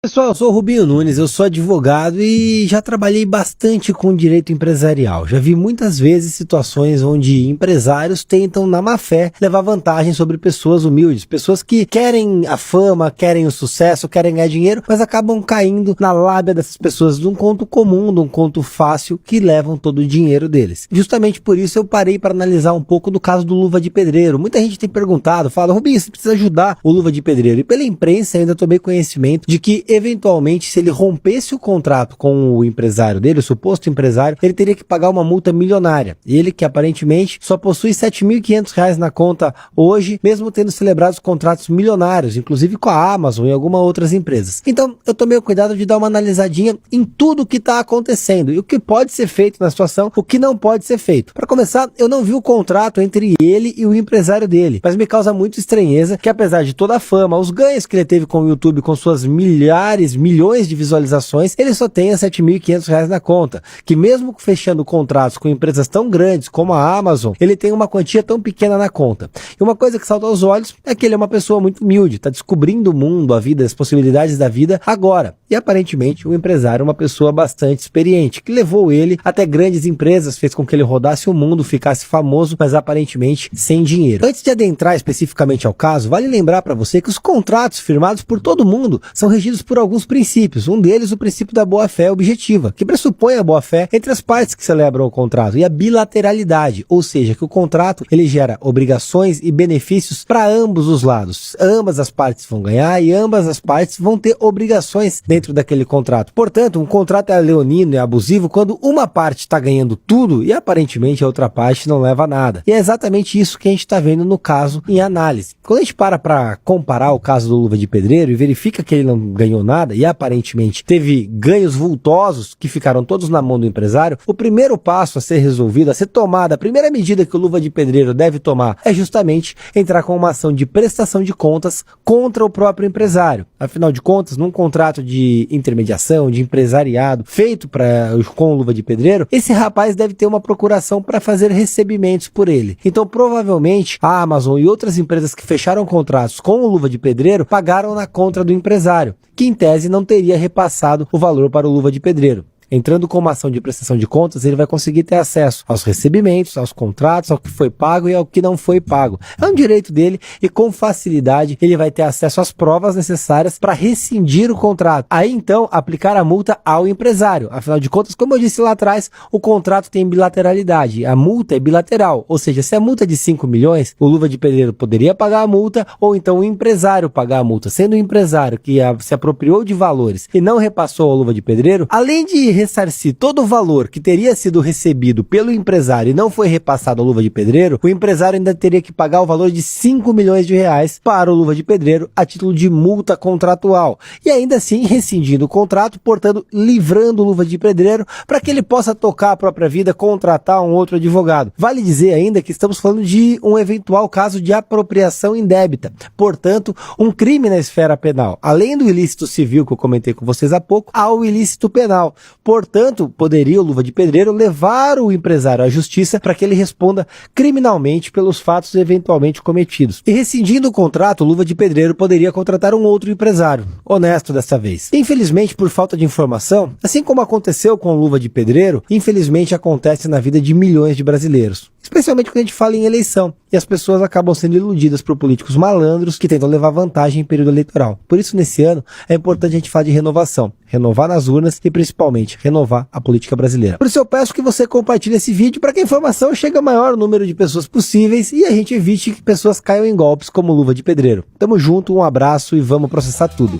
Pessoal, eu sou o Rubinho Nunes, eu sou advogado e já trabalhei bastante com direito empresarial. Já vi muitas vezes situações onde empresários tentam, na má fé, levar vantagem sobre pessoas humildes, pessoas que querem a fama, querem o sucesso, querem ganhar dinheiro, mas acabam caindo na lábia dessas pessoas de um conto comum, de um conto fácil, que levam todo o dinheiro deles. Justamente por isso eu parei para analisar um pouco do caso do Luva de Pedreiro. Muita gente tem perguntado, fala, Rubinho, você precisa ajudar o Luva de Pedreiro. E pela imprensa eu ainda tomei conhecimento de que eventualmente, se ele rompesse o contrato com o empresário dele, o suposto empresário, ele teria que pagar uma multa milionária. Ele que aparentemente só possui R$7.500 na conta hoje, mesmo tendo celebrado os contratos milionários, inclusive com a Amazon e algumas outras empresas. Então, eu tomei o cuidado de dar uma analisadinha em tudo o que está acontecendo e o que pode ser feito na situação, o que não pode ser feito. Para começar, eu não vi o contrato entre ele e o empresário dele, mas me causa muito estranheza que, apesar de toda a fama, os ganhos que ele teve com o YouTube, com suas milhões de visualizações, ele só tem R$7.500 na conta, que mesmo fechando contratos com empresas tão grandes como a Amazon, ele tem uma quantia tão pequena na conta. E uma coisa que salta aos olhos é que ele é uma pessoa muito humilde, está descobrindo o mundo, a vida, as possibilidades da vida agora. E aparentemente o empresário é uma pessoa bastante experiente, que levou ele até grandes empresas, fez com que ele rodasse o mundo, ficasse famoso, mas aparentemente sem dinheiro. Antes de adentrar especificamente ao caso, vale lembrar para você que os contratos firmados por todo mundo são regidos por alguns princípios. Um deles, o princípio da boa-fé objetiva, que pressupõe a boa-fé entre as partes que celebram o contrato, e a bilateralidade, ou seja, que o contrato ele gera obrigações e benefícios para ambos os lados. Ambas as partes vão ganhar e ambas as partes vão ter obrigações dentro daquele contrato. Portanto, um contrato é leonino e abusivo quando uma parte está ganhando tudo e aparentemente a outra parte não leva a nada. E é exatamente isso que a gente está vendo no caso em análise. Quando a gente para comparar o caso do Luva de Pedreiro e verifica que ele não ganhou nada e aparentemente teve ganhos vultosos que ficaram todos na mão do empresário, o primeiro passo a ser resolvido, a ser tomada, a primeira medida que o Luva de Pedreiro deve tomar é justamente entrar com uma ação de prestação de contas contra o próprio empresário. Afinal de contas, num contrato de intermediação, de empresariado feito com o Luva de Pedreiro, esse rapaz deve ter uma procuração para fazer recebimentos por ele. Então provavelmente a Amazon e outras empresas que fecharam contratos com o Luva de Pedreiro pagaram na conta do empresário, que em tese não teria repassado o valor para o Luva de Pedreiro. Entrando com uma ação de prestação de contas, ele vai conseguir ter acesso aos recebimentos, aos contratos, ao que foi pago e ao que não foi pago. É um direito dele e com facilidade ele vai ter acesso às provas necessárias para rescindir o contrato. Aí então aplicar a multa ao empresário. Afinal de contas, como eu disse lá atrás, o contrato tem bilateralidade. A multa é bilateral, ou seja, se a multa é de 5 milhões, o Luva de Pedreiro poderia pagar a multa ou então o empresário pagar a multa. Sendo o empresário que se apropriou de valores e não repassou ao Luva de Pedreiro, além de ressarcir todo o valor que teria sido recebido pelo empresário e não foi repassado ao Luva de Pedreiro, o empresário ainda teria que pagar o valor de 5 milhões de reais para o Luva de Pedreiro a título de multa contratual. E ainda assim rescindindo o contrato, portanto livrando o Luva de Pedreiro para que ele possa tocar a própria vida, contratar um outro advogado. Vale dizer ainda que estamos falando de um eventual caso de apropriação indébita, portanto um crime na esfera penal. Além do ilícito civil que eu comentei com vocês há pouco, há o ilícito penal. Portanto, poderia o Luva de Pedreiro levar o empresário à justiça para que ele responda criminalmente pelos fatos eventualmente cometidos. E rescindindo o contrato, o Luva de Pedreiro poderia contratar um outro empresário, honesto dessa vez. Infelizmente, por falta de informação, assim como aconteceu com o Luva de Pedreiro, infelizmente acontece na vida de milhões de brasileiros. Especialmente quando a gente fala em eleição, e as pessoas acabam sendo iludidas por políticos malandros que tentam levar vantagem em período eleitoral. Por isso, nesse ano, é importante a gente falar de renovação. Renovar nas urnas e, principalmente, renovar a política brasileira. Por isso, eu peço que você compartilhe esse vídeo para que a informação chegue ao maior número de pessoas possíveis e a gente evite que pessoas caiam em golpes como Luva de Pedreiro. Tamo junto, um abraço e vamos processar tudo.